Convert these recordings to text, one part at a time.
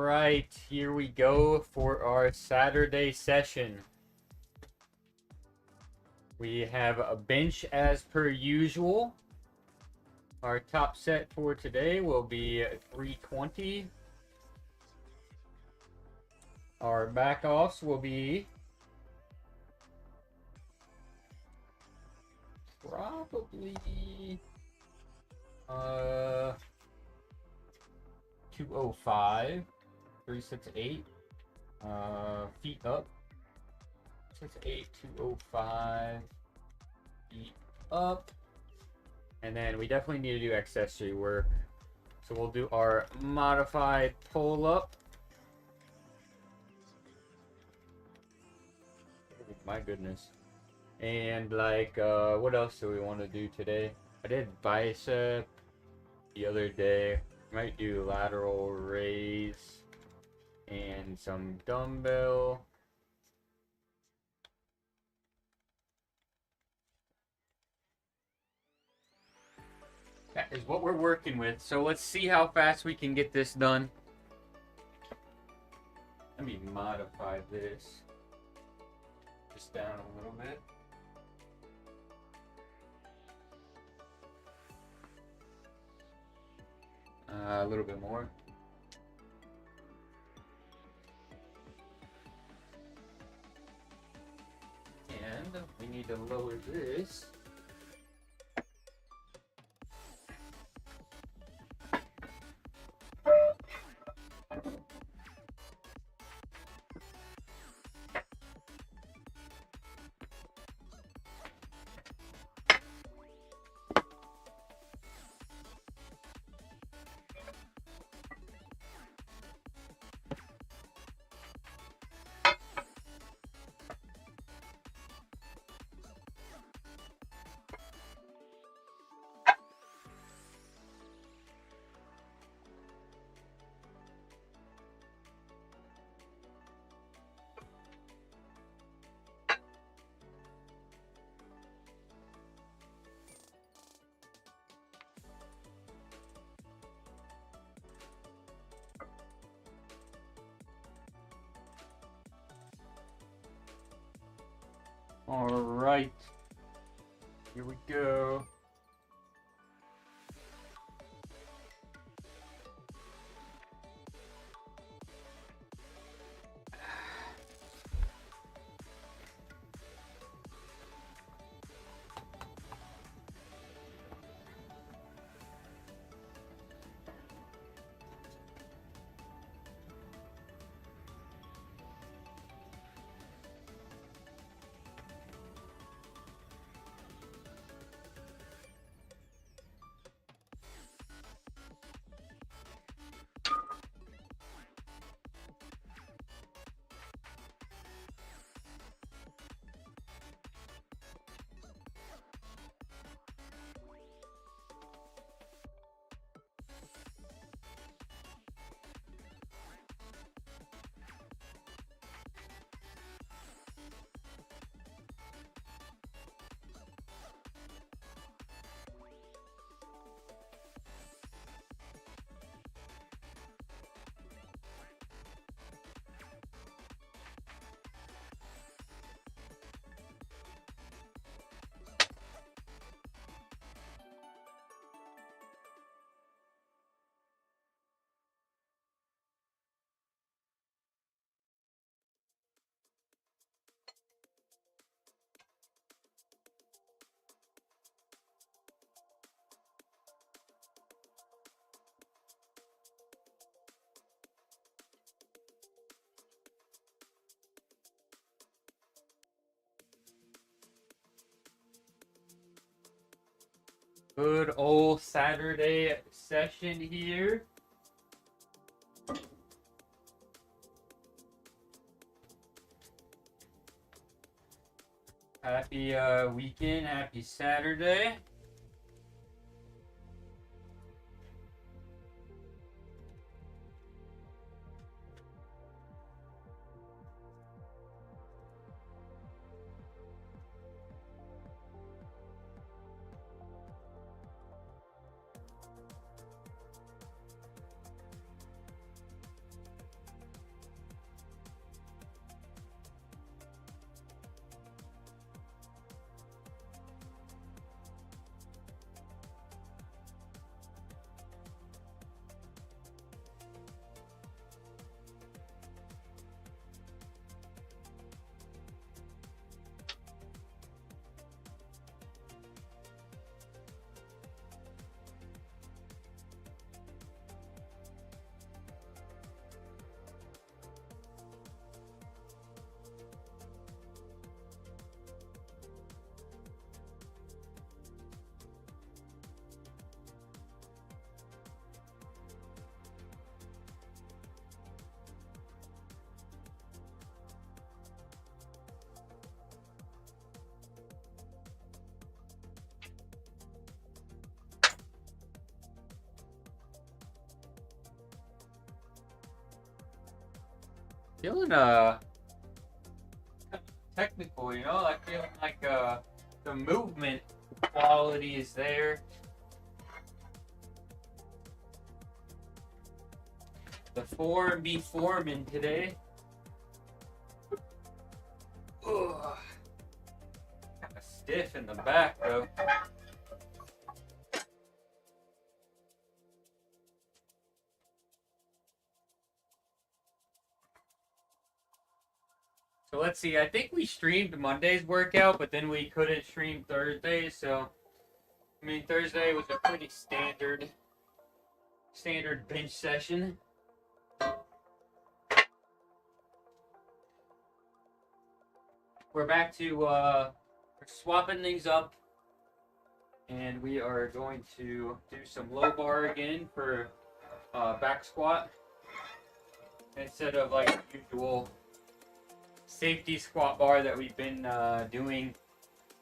right, here we go for our Saturday session. We have a bench as per usual. Our top set for today will be 320. Our back offs will be probably 205, 3 sets of 8, feet up, sets of 8, 205, feet up, and then we definitely need to do accessory work. So we'll do our modified pull up. Oh, my goodness. And like, what else do we want to do today? I did bicep the other day. Might do lateral raise and some dumbbell. That is what we're working with. So let's see how fast we can get this done. Let me modify this just down a little bit. A little bit more. And we need to lower this. All right, here we go. Good old Saturday session here. Happy weekend, happy Saturday. Feeling technical, you know, like feeling like the movement quality is there. The form be forming today. Ugh. Kind of stiff in the back though. So let's see, I think we streamed Monday's workout, but then we couldn't stream Thursday, so I mean Thursday was a pretty standard bench session. We're back to we're swapping things up, and we are going to do some low bar again for back squat instead of like the usual safety squat bar that we've been doing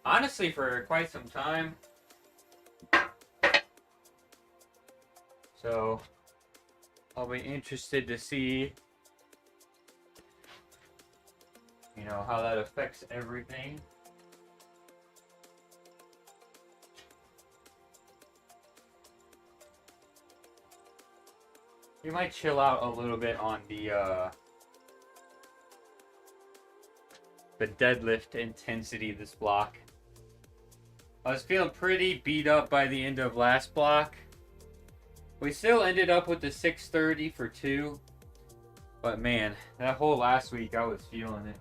honestly for quite some time. So I'll be interested to see, you know, how that affects everything. You might chill out a little bit on the deadlift intensity this block. I was feeling pretty beat up by the end of last block. We still ended up with the 630 for 2. But man, that whole last week I was feeling it.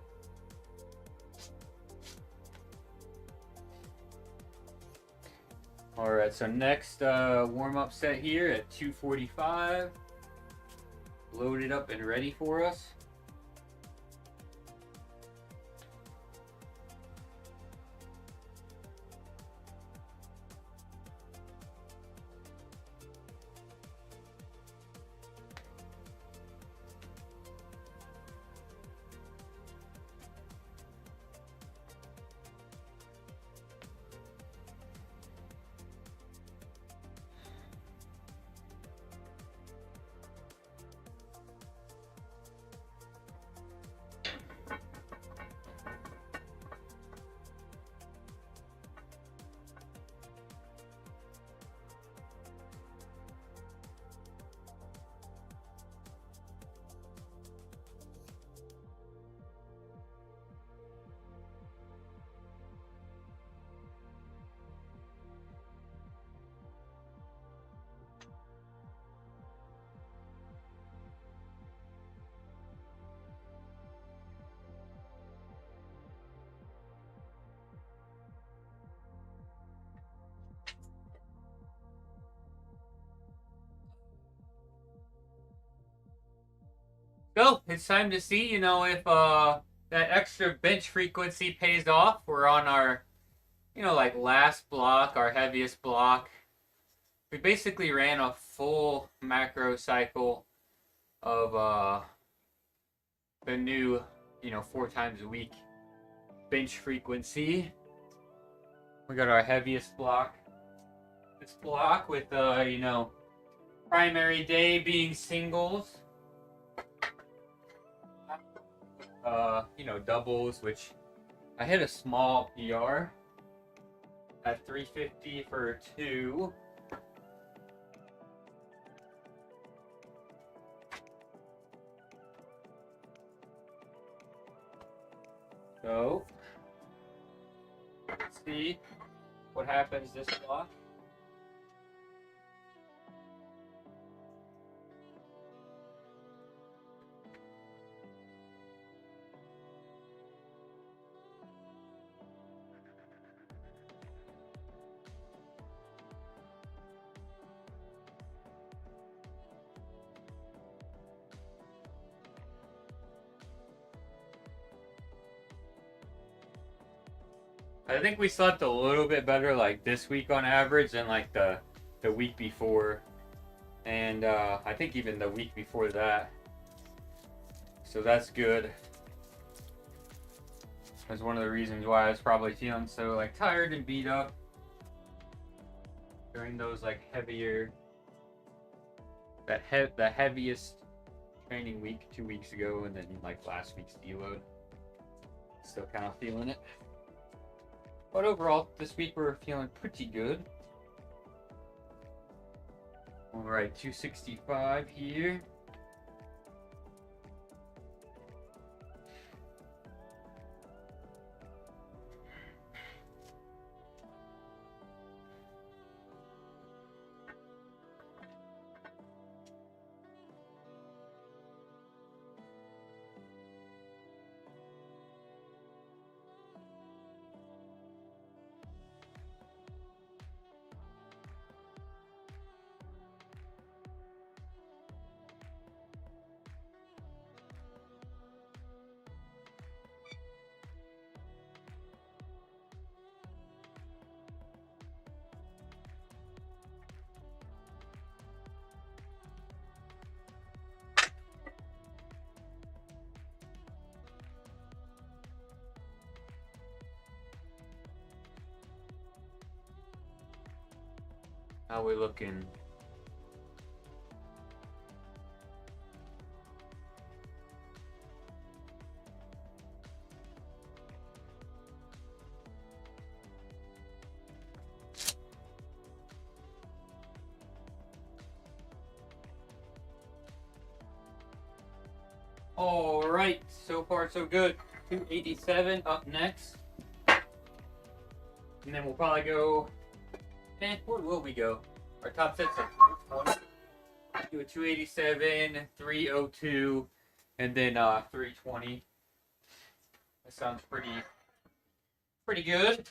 Alright, so next warm-up set here at 245. Loaded up and ready for us. So it's time to see, you know, if that extra bench frequency pays off. We're on our, you know, like last block, our heaviest block. We basically ran a full macro cycle of the new, you know, 4 times a week bench frequency. We got our heaviest block. This block with, you know, primary day being singles. You know, doubles, which I hit a small PR at 350 for 2. So let's see what happens this block. I think we slept a little bit better like this week on average than like the week before, and I think even the week before that. So that's good. That's one of the reasons why I was probably feeling so like tired and beat up during those like heavier, the heaviest training week 2 weeks ago, and then like last week's deload. Still kind of feeling it. But overall, this week we're feeling pretty good. Alright, 265 here. How we looking? All right, so far so good. 287 up next. And then we'll probably go, where will we go? Our top set's at 320. Do a 287, 302, and then 320. That sounds pretty good.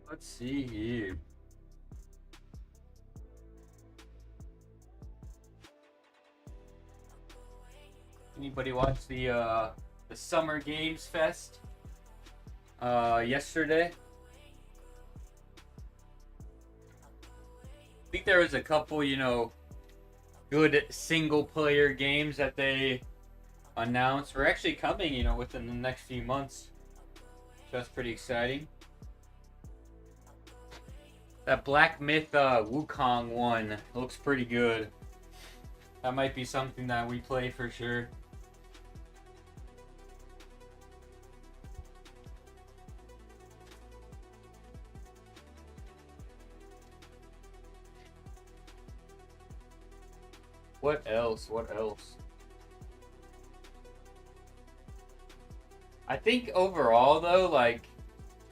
Let's see here. Anybody watch the Summer Games Fest yesterday? I think there was a couple, good single player games that they announced were actually coming, within the next few months. So that's pretty exciting. That Black Myth Wukong one looks pretty good. That might be something that we play for sure. What else? I think overall though, like,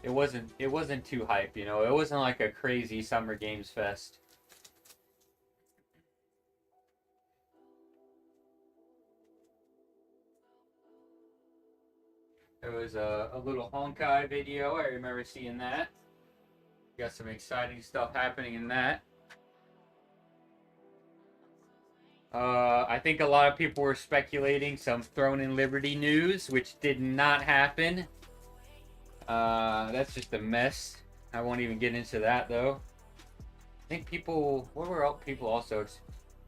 it wasn't too hype, It wasn't like a crazy Summer Games Fest. There was a little Honkai video. I remember seeing that. Got some exciting stuff happening in that. I think a lot of people were speculating some Throne and Liberty news, which did not happen. That's just a mess. I won't even get into that though. I think people, what were all people also?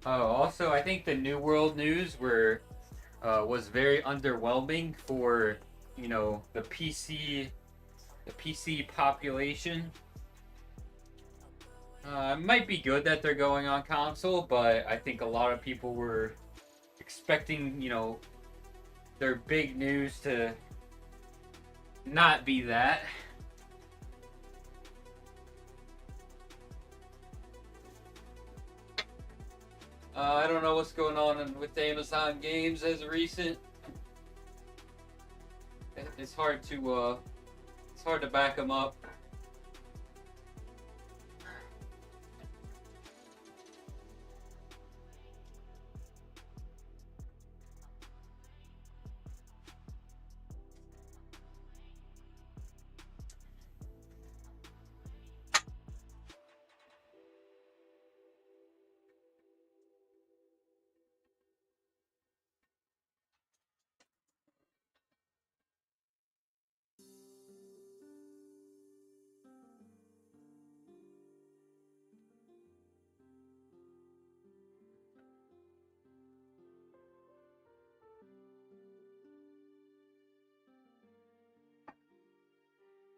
Also I think the New World news was very underwhelming for, the PC population. It might be good that they're going on console, but I think a lot of people were expecting, their big news to not be that. I don't know what's going on with Amazon games as of recent. It's hard to back them up.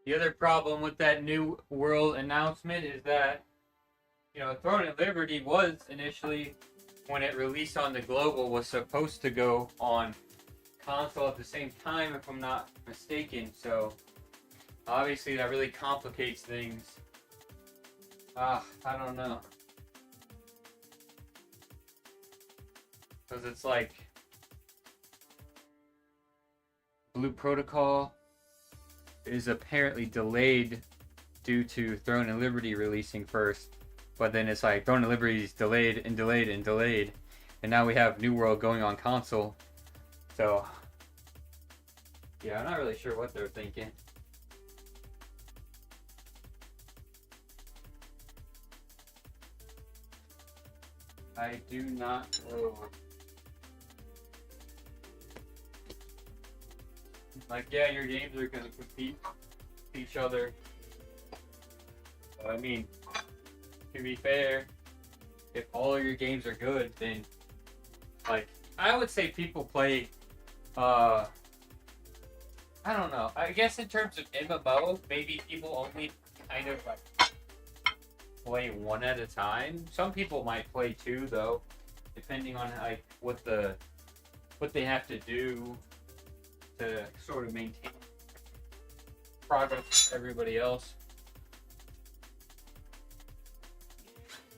The other problem with that New World announcement is that, you know, Throne and Liberty was initially, when it released on the global, was supposed to go on console at the same time, if I'm not mistaken. So obviously that really complicates things. I don't know. Because it's like Blue Protocol is apparently delayed due to Throne and Liberty releasing first. But then it's like Throne and Liberty is delayed and delayed and delayed. And now we have New World going on console. So, yeah, I'm not really sure what they're thinking. I do not know. Like, yeah, your games are going to compete with each other. I mean, to be fair, if all of your games are good, then, like, I would say people play, I don't know. I guess in terms of MMO, maybe people only kind of, like, play one at a time. Some people might play two, though, depending on, like, what they have to do to sort of maintain progress with everybody else.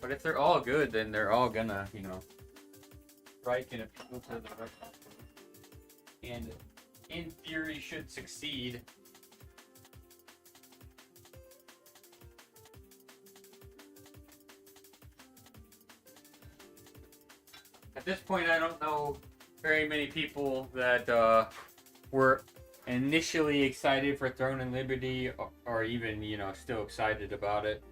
But if they're all good, then they're all gonna, you know, strike and appeal to the right people. And in theory should succeed. At this point, I don't know very many people that were initially excited for Throne and Liberty, or even, you know, still excited about it.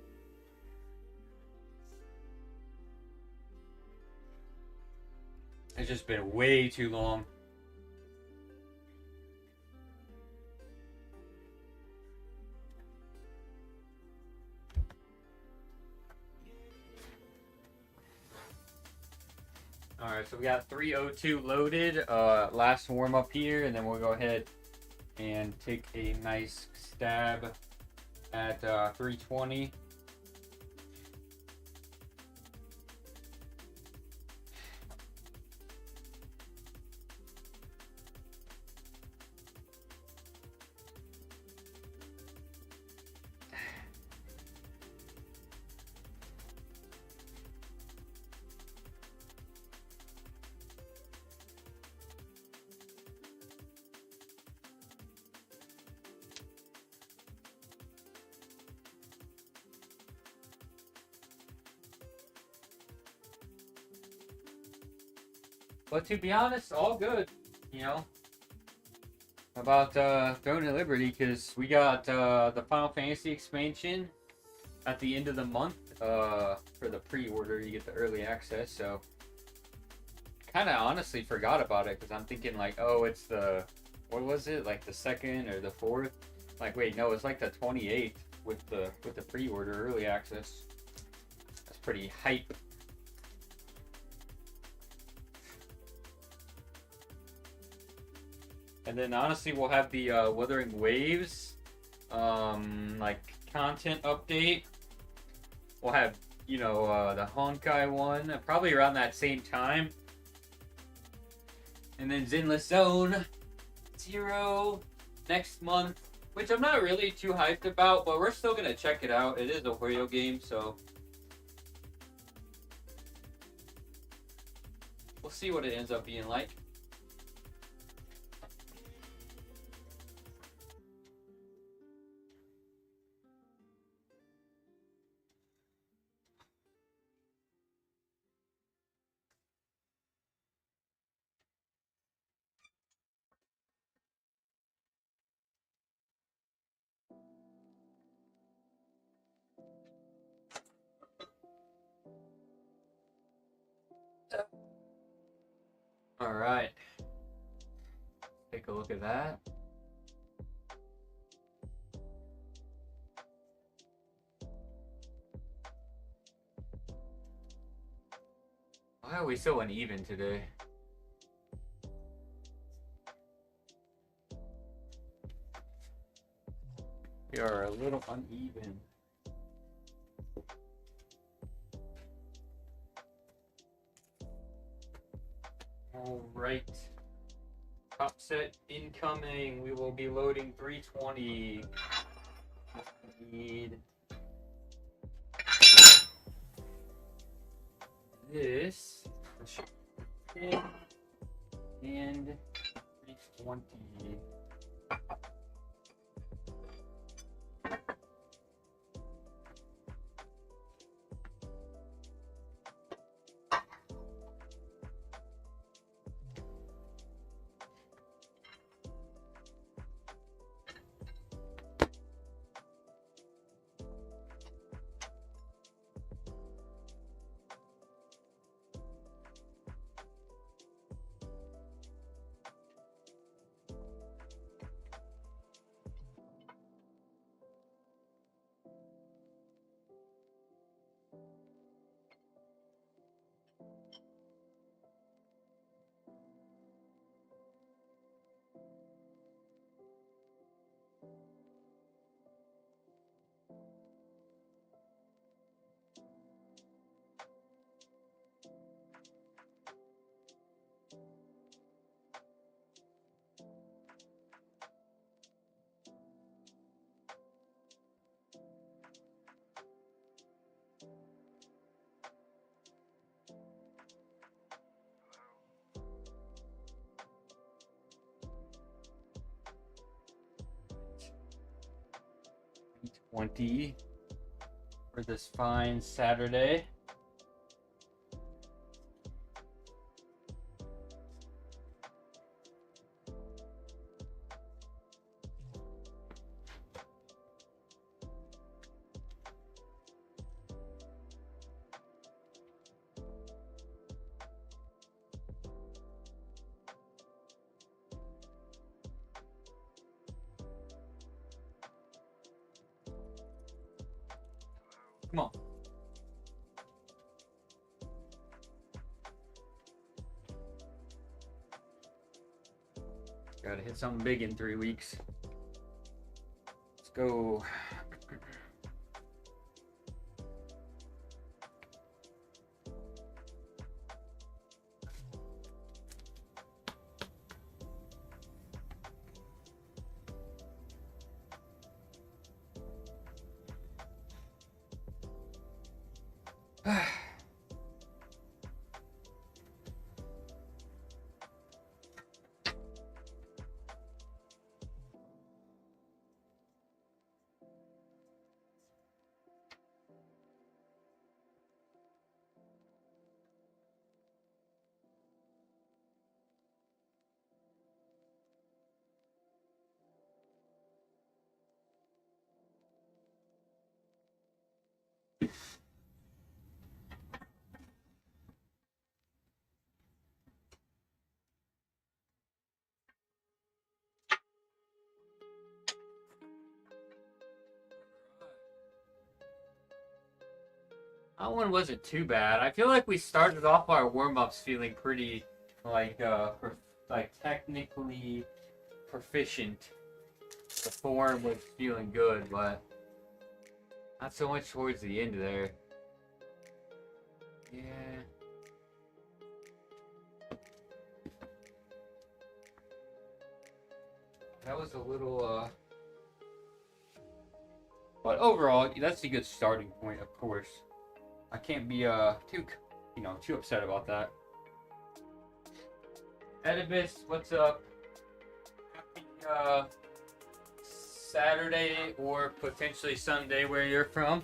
It's just been way too long. Alright, so we got 302 loaded. Last warm up here, and then we'll go ahead and take a nice stab at 320. But to be honest, all good, you know, about Throne and Liberty, because we got the Final Fantasy expansion at the end of the month for the pre-order. You get the early access, so kind of honestly forgot about it, because I'm thinking like, oh, it's the, what was it, like the 2nd or the 4th? Like, wait, no, it's like the 28th with the pre-order early access. That's pretty hype. And then honestly, we'll have the Wuthering Waves, like content update. We'll have, you know, the Honkai one probably around that same time. And then Zenless Zone Chiro next month, which I'm not really too hyped about, but we're still gonna check it out. It is a Wario game, so we'll see what it ends up being like. All right, take a look at that. Why are we so uneven today? They are a little uneven. All right. Top set incoming. We will be loading 320. Need this and 320. $20 for this fine Saturday. Come on. Gotta hit something big in 3 weeks. Let's go. That one wasn't too bad. I feel like we started off our warm-ups feeling pretty like technically proficient. The form was feeling good, but not so much towards the end there. Yeah. That was a little but overall, that's a good starting point, of course. I can't be too upset about that. Ezpz, what's up? Happy Saturday or potentially Sunday where you're from.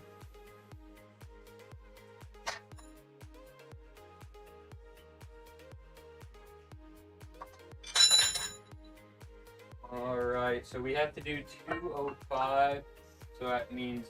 All right, so we have to do 205. So that means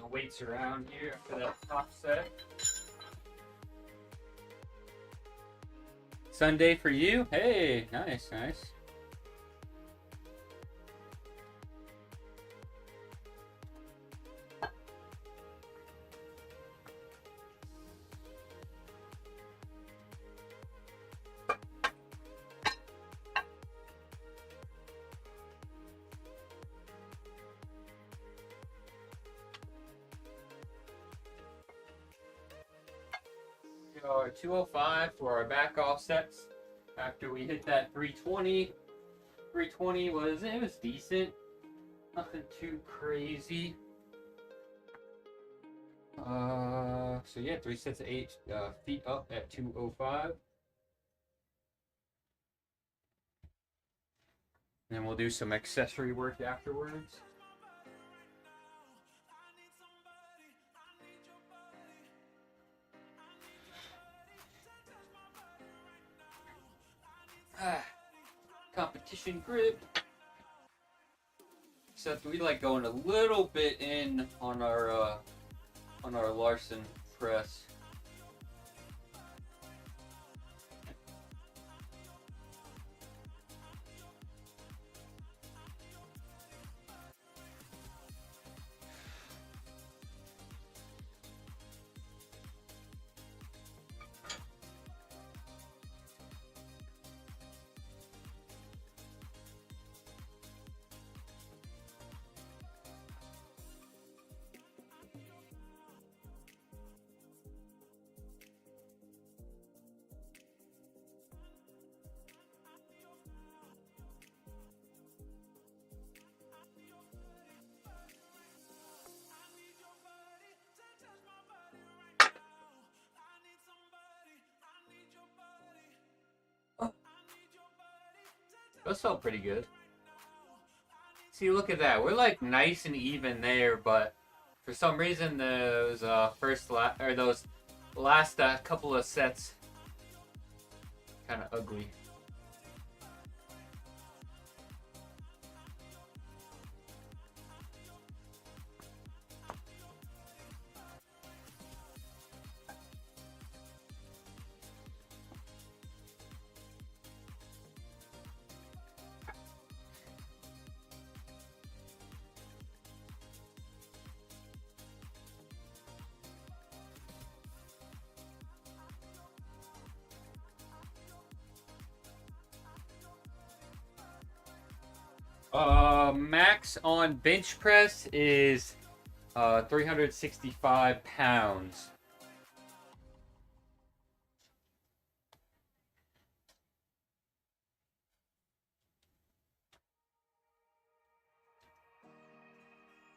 the weights around here after that top set. Sunday for you? Hey, nice, nice. Our 205 for our back offsets. After we hit that 320, 320 was decent, nothing too crazy. So yeah, 3 sets of 8 feet up at 205. And then we'll do some accessory work afterwards. Competition grip. Except we like going a little bit in on our Larson press. Those felt pretty good. See, look at that. We're like nice and even there, but for some reason those those last couple of sets kind of ugly. Max on bench press is 365 pounds.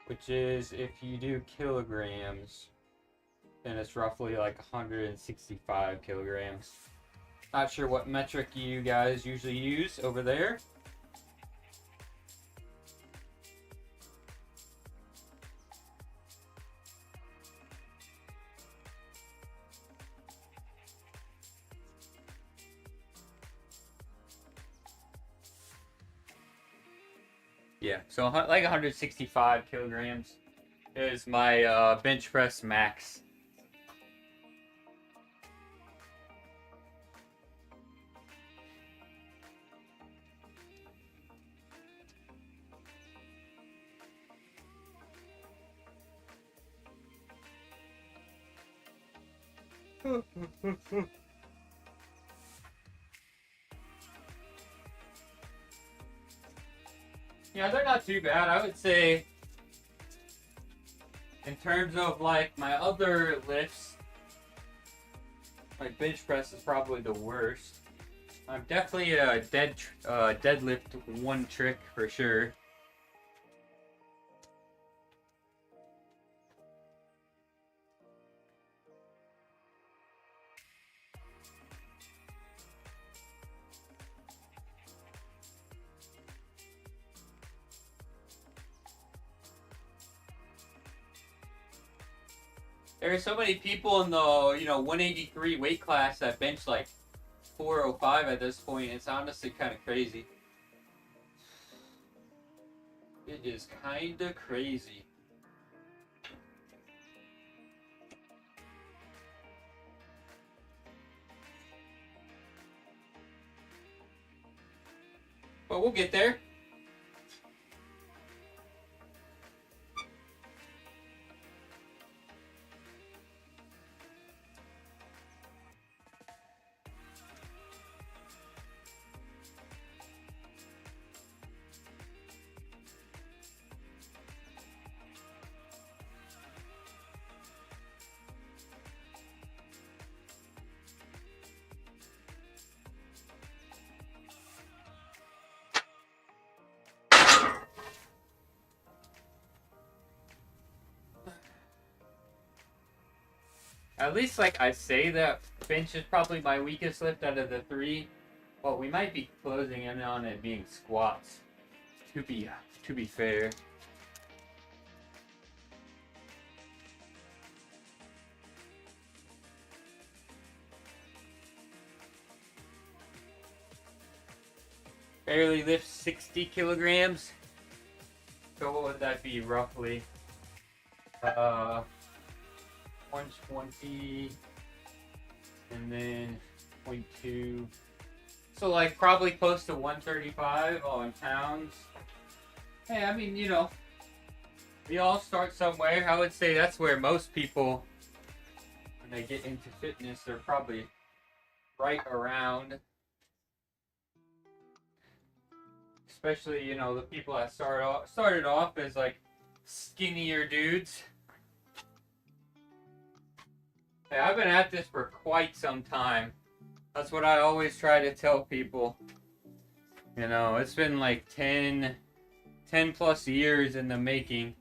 Which is, if you do kilograms, then it's roughly like 165 kilograms. Not sure what metric you guys usually use over there. Yeah, so like 165 kilograms is my bench press max. Yeah, they're not too bad. I would say, in terms of like my other lifts, like bench press is probably the worst. I'm definitely a deadlift one trick for sure. There are so many people in the 183 weight class that bench like 405 at this point. It's honestly kind of crazy. It is kind of crazy. but we'll get there. At least, like, I say that bench is probably my weakest lift out of the three. Well, we might be closing in on it being squats. To be fair. Barely lift 60 kilograms. So what would that be roughly? 120 and then 0.2. So like probably close to 135 in pounds. Hey, I mean, you know, we all start somewhere. I would say that's where most people, when they get into fitness, they're probably right around. Especially, you know, the people that started off as like skinnier dudes. Hey, I've been at this for quite some time. That's what I always try to tell people. You know, it's been like 10 plus years in the making.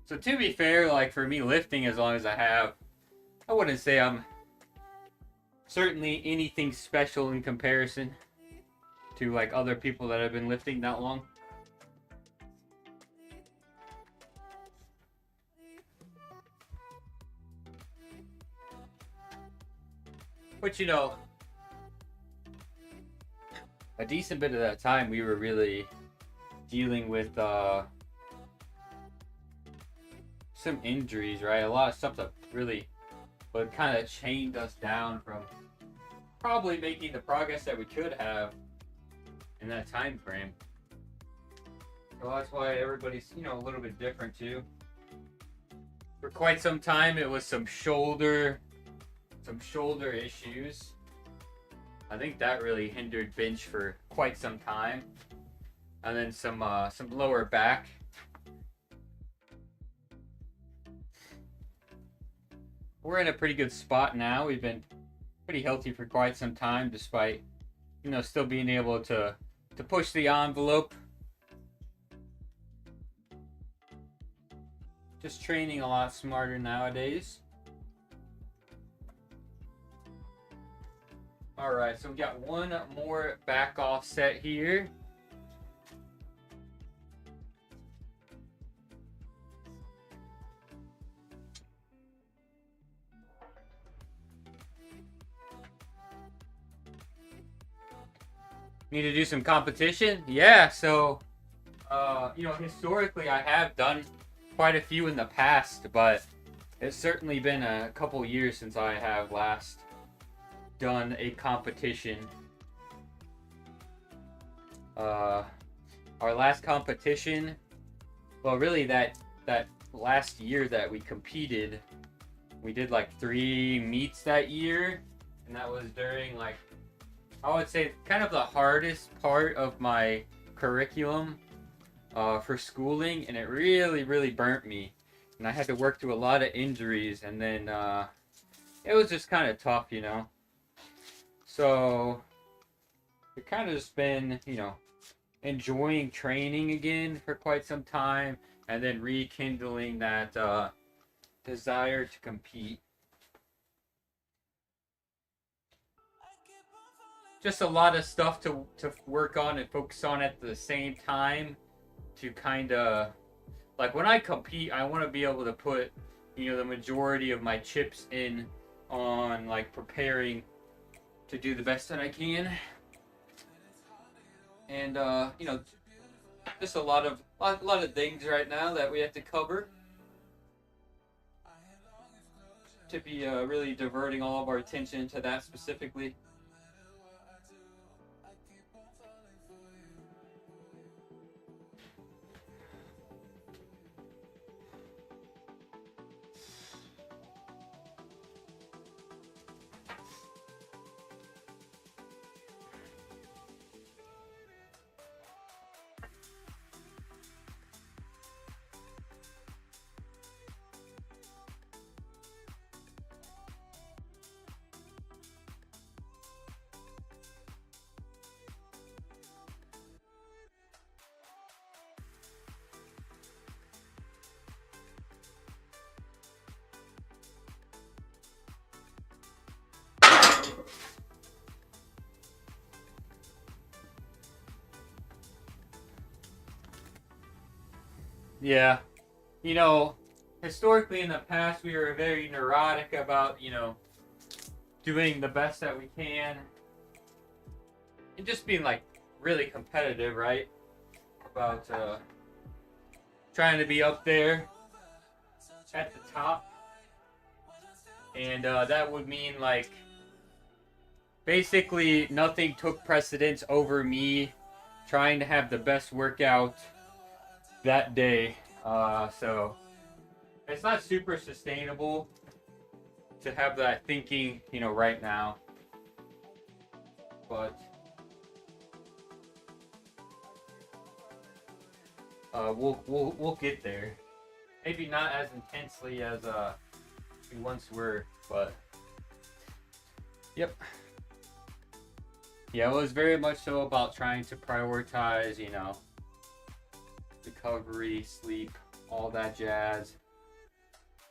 So to be fair, like for me lifting as long as I have, I wouldn't say I'm certainly anything special in comparison to like other people that have been lifting that long. But you know, a decent bit of that time we were really dealing with some injuries, right? A lot of stuff that really would kind of chained us down from probably making the progress that we could have in that time frame. So that's why everybody's, you know, a little bit different too. For quite some time it was some shoulder issues. I think that really hindered bench for quite some time. And then some lower back. We're in a pretty good spot now. We've been pretty healthy for quite some time, despite, you know, still being able to push the envelope. Just training a lot smarter nowadays. Alright, so we got one more back off set here. Need to do some competition? Yeah, so, you know, historically I have done quite a few in the past, but it's certainly been a couple years since I have last done a competition. Our last competition, well, really that last year that we competed, we did like 3 meets that year, and that was during like, I would say kind of the hardest part of my curriculum for schooling, and it really burnt me, and I had to work through a lot of injuries, and then it was just kind of tough, you know. So we've kind of just been, you know, enjoying training again for quite some time, and then rekindling that desire to compete. Just a lot of stuff to work on and focus on at the same time, to kind of, like, when I compete, I want to be able to put, you know, the majority of my chips in on like preparing to do the best that I can. And you know, just a lot of things right now that we have to cover, to be really diverting all of our attention to that specifically. Yeah. You know, historically in the past, we were very neurotic about, you know, doing the best that we can. And just being, like, really competitive, right? About trying to be up there at the top. And that would mean, like, basically nothing took precedence over me trying to have the best workout that day. So it's not super sustainable to have that thinking, you know, right now. But we'll get there. Maybe not as intensely as we once were, but yep. Yeah, it was very much so about trying to prioritize, you know, recovery, sleep, all that jazz,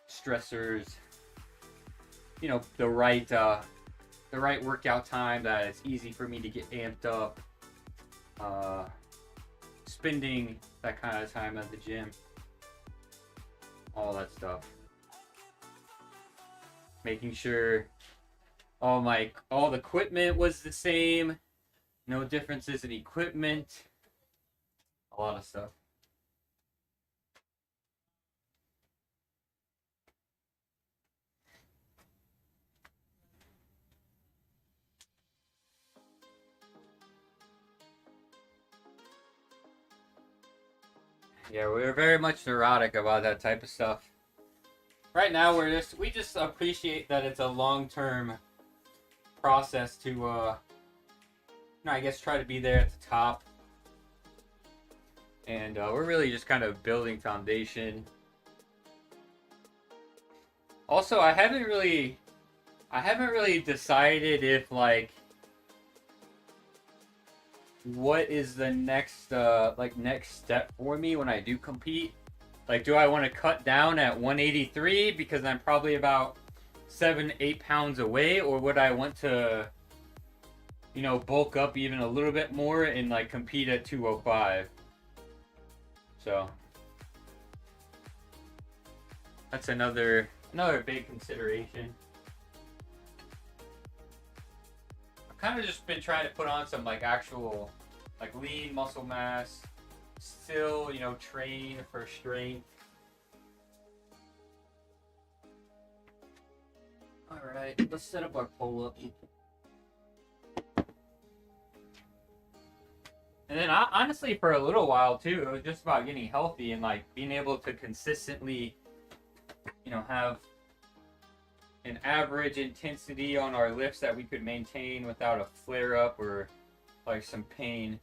stressors, you know, the right workout time that it's easy for me to get amped up, spending that kind of time at the gym, all that stuff, making sure all the equipment was the same, no differences in equipment, a lot of stuff. Yeah, we're very much neurotic about that type of stuff. Right now, we just appreciate that it's a long-term process to, you know, I guess try to be there at the top. And we're really just kind of building foundation. Also, I haven't really decided if, like, what is the next next step for me when I do compete. Like, do I want to cut down at 183 because I'm probably about 7-8 pounds away, or would I want to, you know, bulk up even a little bit more and, like, compete at 205? So that's another big consideration. I've kind of just been trying to put on some, like, actual, like, lean muscle mass, still, you know, train for strength. All right, let's set up our pull-up. And then honestly, for a little while too, it was just about getting healthy and, like, being able to consistently, you know, have an average intensity on our lifts that we could maintain without a flare up or, like, some pain.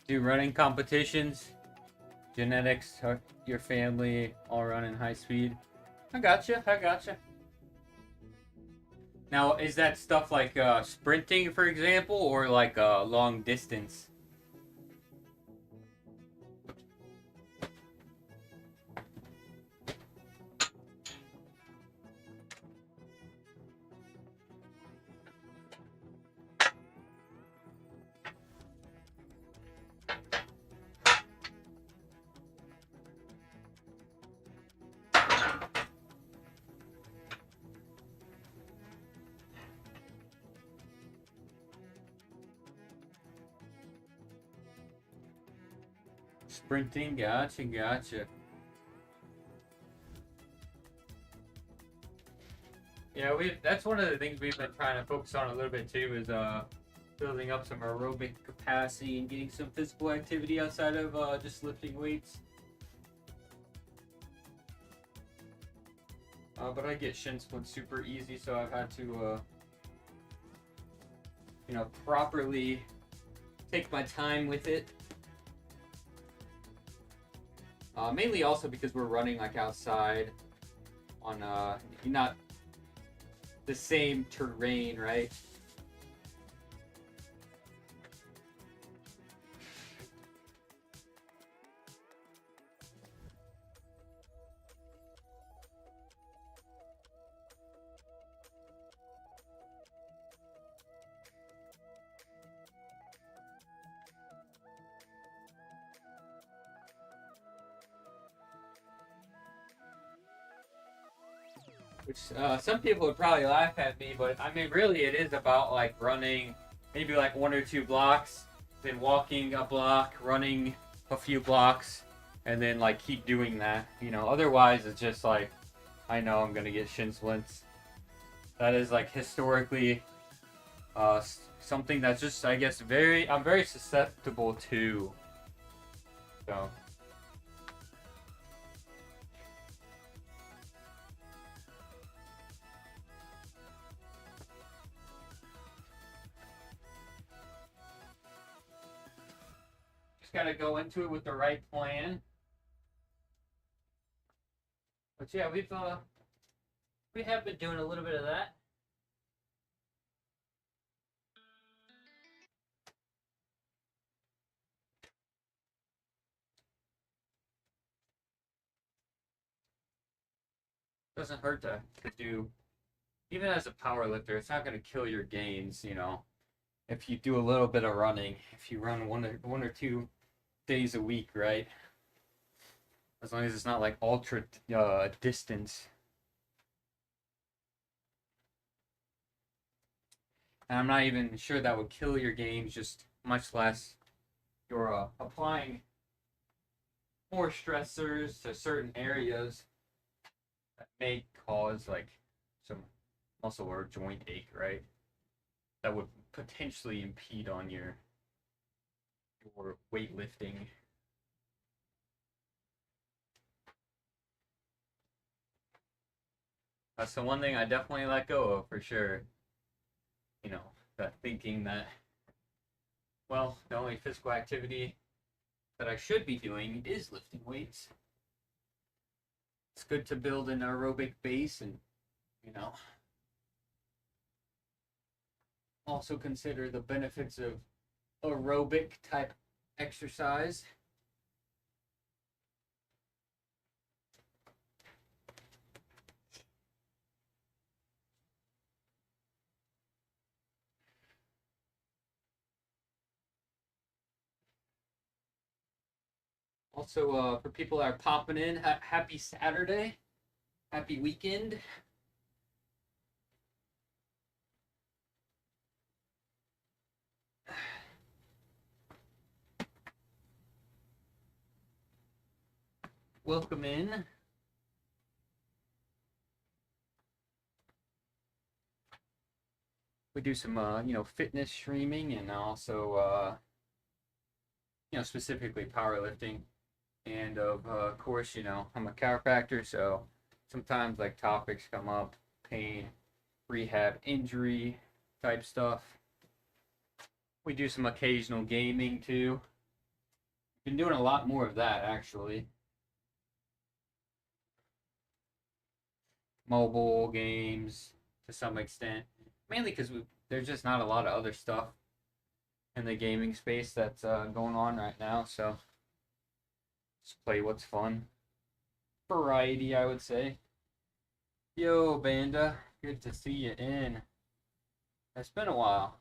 Do running competitions, genetics, your family all running high speed. I gotcha. Now, is that stuff like sprinting, for example, or like long distance? Sprinting, gotcha. Yeah, that's one of the things we've been trying to focus on a little bit too is building up some aerobic capacity and getting some physical activity outside of just lifting weights. But I get shin splints super easy, so I've had to properly take my time with it. Mainly also because we're running like outside on not the same terrain, right? Which some people would probably laugh at me, but I mean, really, it is about like running maybe like 1 or 2 blocks, then walking a block, running a few blocks, and then like keep doing that. Otherwise, it's just like I know I'm gonna get shin splints. That is like historically something that's just I guess I'm very susceptible to. So. Got to go into it with the right plan. But yeah, we have been doing a little bit of that. Doesn't hurt to do, even as a power lifter, it's not going to kill your gains, if you do a little bit of running, if you run one or 2 days a week, right? As long as it's not like ultra distance. And I'm not even sure that would kill your games, just much less you're applying more stressors to certain areas that may cause like some muscle or joint ache, right? That would potentially impede on your weightlifting. That's the one thing I definitely let go of for sure. That thinking that, well, the only physical activity that I should be doing is lifting weights. It's good to build an aerobic base and, also consider the benefits of aerobic type exercise. Also, for people that are popping in, happy Saturday, happy weekend. Welcome in. We do some, fitness streaming and also, specifically powerlifting. And of course, I'm a chiropractor, so sometimes like topics come up, pain, rehab, injury type stuff. We do some occasional gaming too. Been doing a lot more of that actually. Mobile games to some extent, mainly because there's just not a lot of other stuff in the gaming space that's going on right now, so just play what's fun. Variety, I would say. Yo, Banda, good to see you in. It's been a while.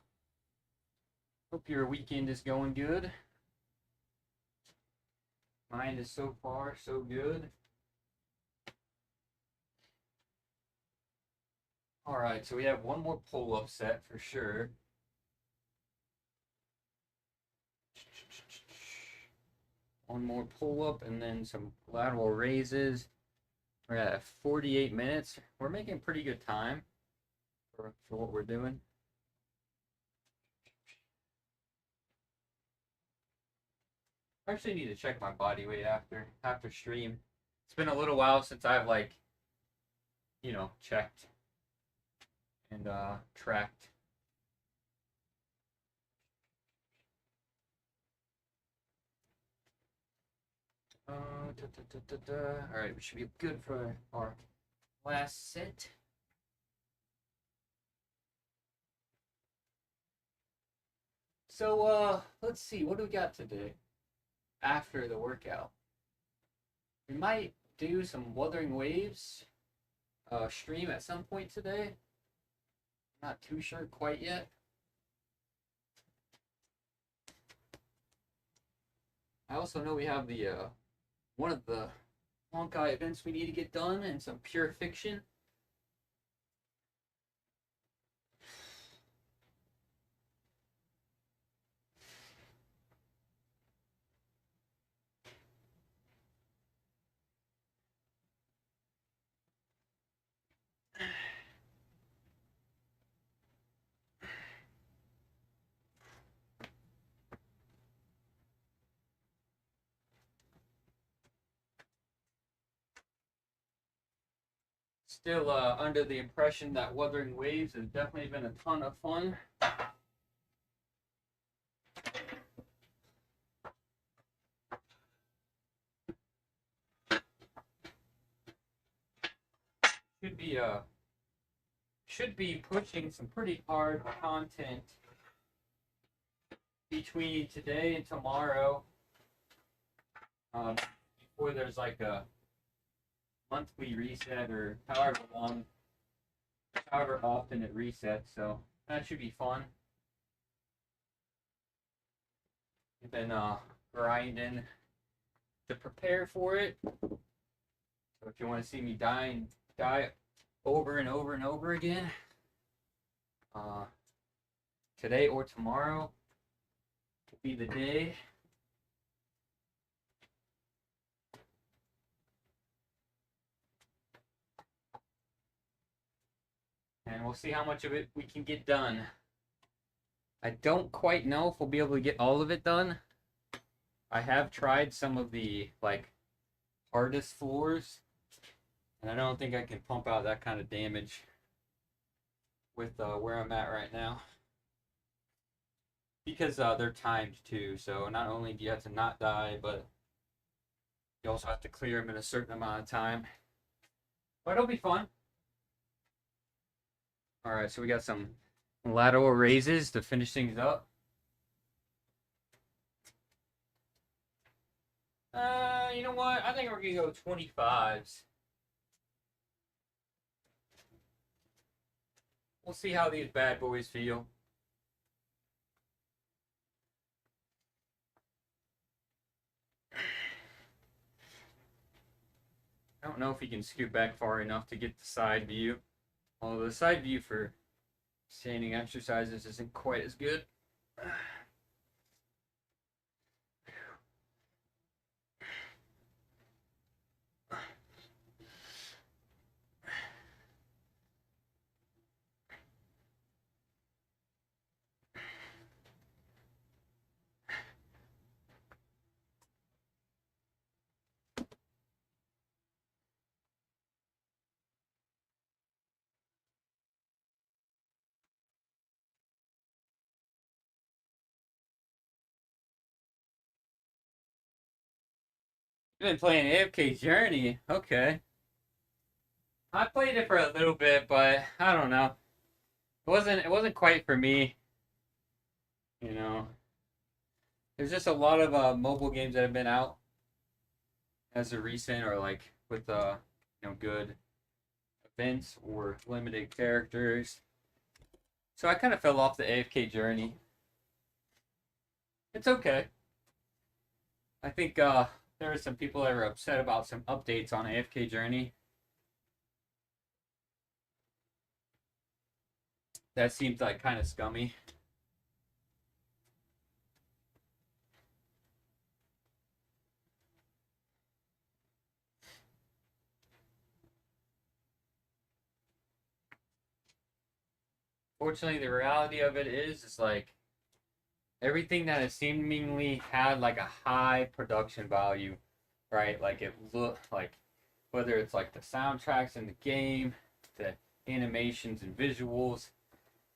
Hope your weekend is going good. Mine is so far so good. All right, so we have one more pull-up set for sure. One more pull-up and then some lateral raises. We're at 48 minutes. We're making pretty good time for what we're doing. I actually need to check my body weight after stream. It's been a little while since I've like, checked and tracked. All right, we should be good for our last set. So let's see, what do we got today after the workout? We might do some Wuthering Waves stream at some point today. Not too sure quite yet. I also know we have the one of the Honkai events we need to get done and some Pure Fiction. Still under the impression that Wuthering Waves has definitely been a ton of fun. Should be pushing some pretty hard content between today and tomorrow. Before there's like a monthly reset or however often it resets, so that should be fun. I've been grinding to prepare for it. So if you want to see me die over and over and over again, today or tomorrow will be the day. And we'll see how much of it we can get done. I don't quite know if we'll be able to get all of it done. I have tried some of the hardest floors, and I don't think I can pump out that kind of damage with where I'm at right now. Because they're timed too, so not only do you have to not die, but you also have to clear them in a certain amount of time. But it'll be fun. Alright, so we got some lateral raises to finish things up. You know what? I think we're going to go 25s. We'll see how these bad boys feel. I don't know if he can scoot back far enough to get the side view. Although the side view for standing exercises isn't quite as good. You've been playing AFK Journey. Okay. I played it for a little bit, but I don't know. It wasn't quite for me. You know. There's just a lot of mobile games that have been out as of recent, or with good events or limited characters. So I kind of fell off the AFK Journey. It's okay. I think there were some people that were upset about some updates on AFK Journey. That seems like kind of scummy. Fortunately, the reality of it is like everything that has seemingly had like a high production value, right? Like it looked like whether it's like the soundtracks in the game, the animations and visuals,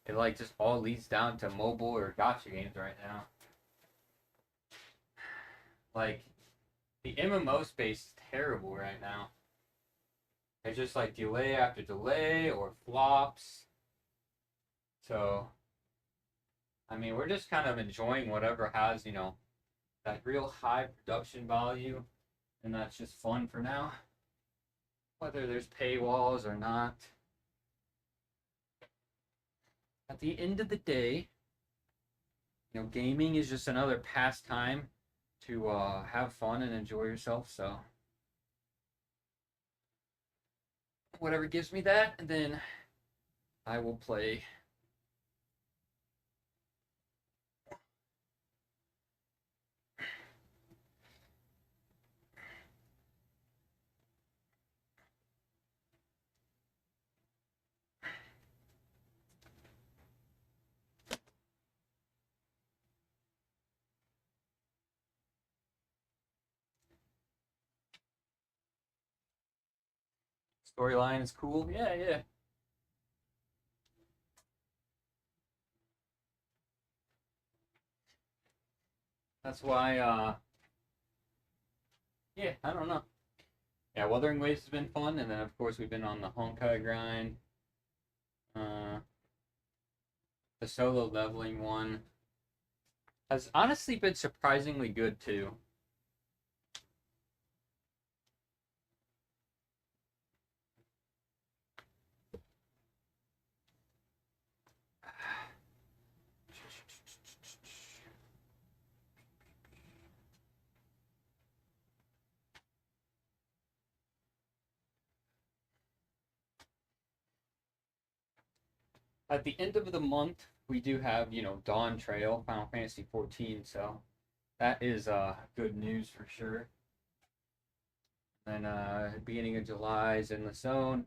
it like just all leads down to mobile or gacha games right now. Like the MMO space is terrible right now. It's just like delay after delay or flops. So I mean, we're just kind of enjoying whatever has, that real high production value, and that's just fun for now. Whether there's paywalls or not. At the end of the day, gaming is just another pastime to have fun and enjoy yourself. So whatever gives me that, and then I will play. Storyline is cool. Yeah, yeah. That's why, yeah, I don't know. Yeah, Wuthering Waves has been fun, and then of course we've been on the Honkai grind. Uh, the solo leveling one has honestly been surprisingly good too. At the end of the month, we do have, Dawn Trail, Final Fantasy 14, so that is good news for sure. And beginning of July is in the zone.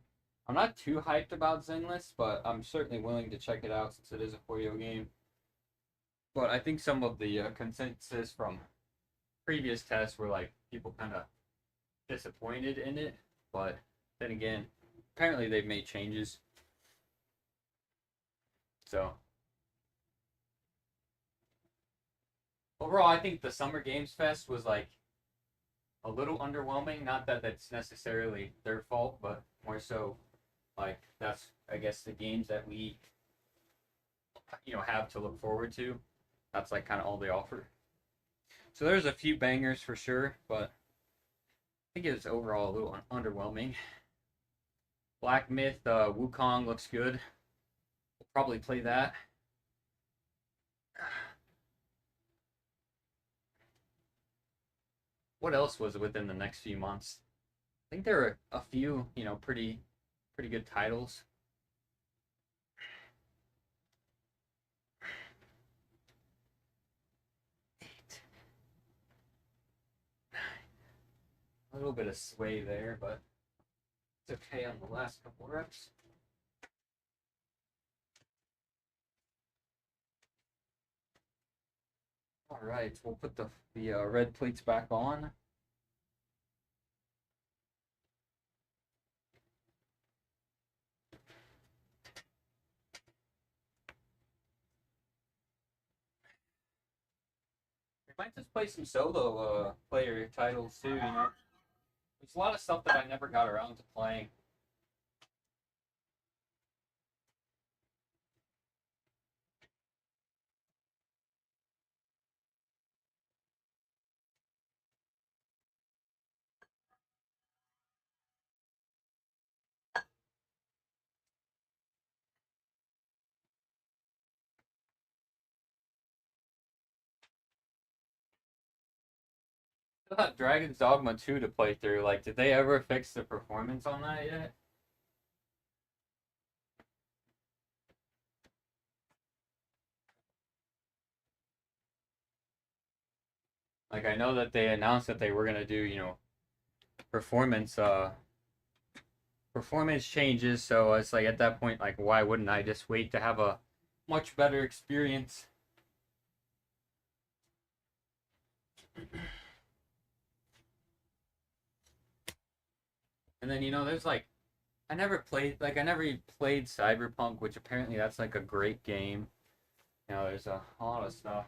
I'm not too hyped about Zenless, but I'm certainly willing to check it out since it is a 4 game. But I think some of the consensus from previous tests were like people kind of disappointed in it. But then again, apparently they've made changes. So overall, I think the Summer Games Fest was like a little underwhelming. Not that that's necessarily their fault, but more so like that's I guess the games that we have to look forward to. That's like kind of all they offer. So there's a few bangers for sure, but I think it's overall a little underwhelming. Black Myth Wukong looks good. We'll probably play that. What else was within the next few months? I think there were a few, pretty good titles. A little bit of sway there, but it's okay on the last couple reps. All right, we'll put the red plates back on. We might just play some solo player titles too, There's a lot of stuff that I never got around to playing. I got Dragon's Dogma 2 to play through. Like, did they ever fix the performance on that yet? Like, I know that they announced that they were gonna do, performance performance changes. So it's like at that point, like, why wouldn't I just wait to have a much better experience. And then, you know, there's like, I never played Cyberpunk, which apparently that's like a great game. You know, there's a lot of stuff.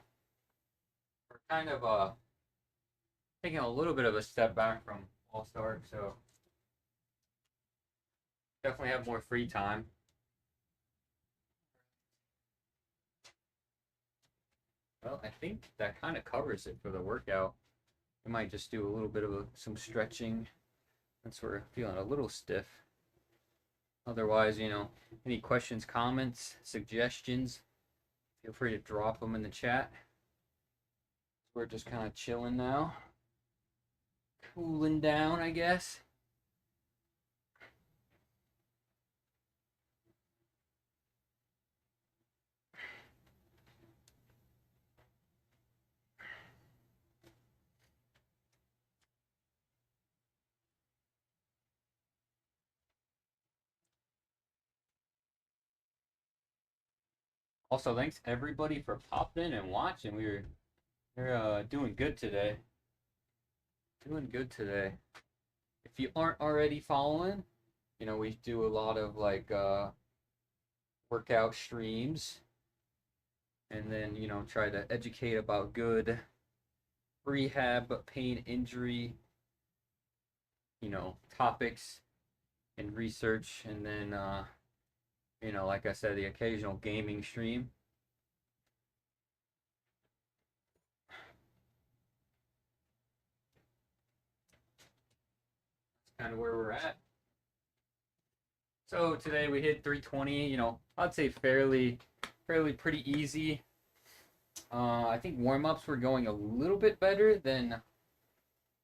We're kind of taking a little bit of a step back from All Star, so definitely have more free time. Well, I think that kind of covers it for the workout. I might just do a little bit of some stretching. Since we're feeling a little stiff. Otherwise, you know, any questions, comments, suggestions, feel free to drop them in the chat. We're just kind of chilling now. Cooling down, I guess. Also, thanks everybody for popping and watching. We're doing good today. Doing good today. If you aren't already following, you know, we do a lot of like workout streams, and then, you know, try to educate about good rehab, pain, injury, you know, topics and research, and then you know, like I said, the occasional gaming stream. That's kind of where we're at. So today we hit 320, you know, I'd say fairly pretty easy. I think warm-ups were going a little bit better than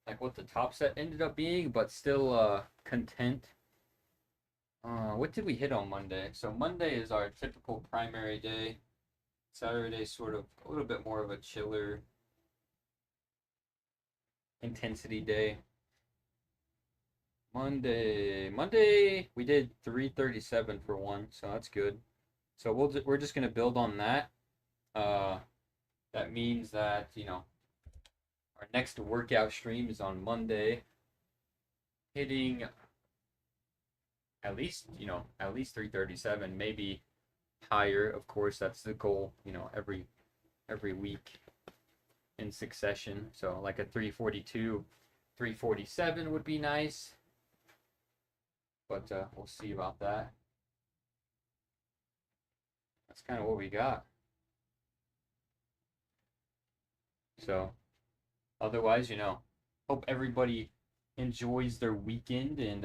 like what the top set ended up being, but still content. What did we hit on Monday? So Monday is our typical primary day. Saturday sort of a little bit more of a chiller intensity day. Monday we did 337 for one, so that's good. So we're just gonna build on that. That means that, you know, our next workout stream is on Monday, hitting at least 337, maybe higher. Of course, that's the goal. You know, every week in succession. So like a 342, 347 would be nice. But we'll see about that. That's kind of what we got. So, otherwise, you know, hope everybody enjoys their weekend and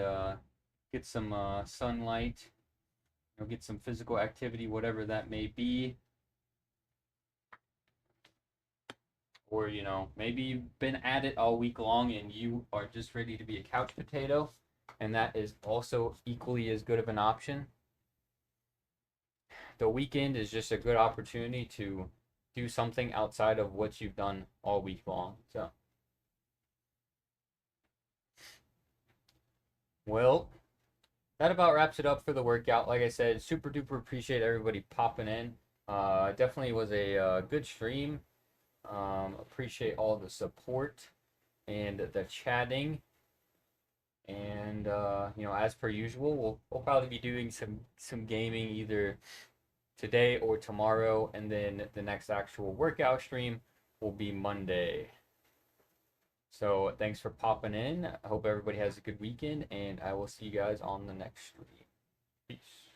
get some sunlight, you know, get some physical activity, whatever that may be. Or, you know, maybe you've been at it all week long and you are just ready to be a couch potato, and that is also equally as good of an option. The weekend is just a good opportunity to do something outside of what you've done all week long. So, well, that about wraps it up for the workout. Like I said, super duper appreciate everybody popping in. Definitely was a good stream. Appreciate all the support and the chatting. And you know, as per usual, we'll probably be doing some gaming either today or tomorrow, and then the next actual workout stream will be Monday. So thanks for popping in. I hope everybody has a good weekend, and I will see you guys on the next stream. Peace.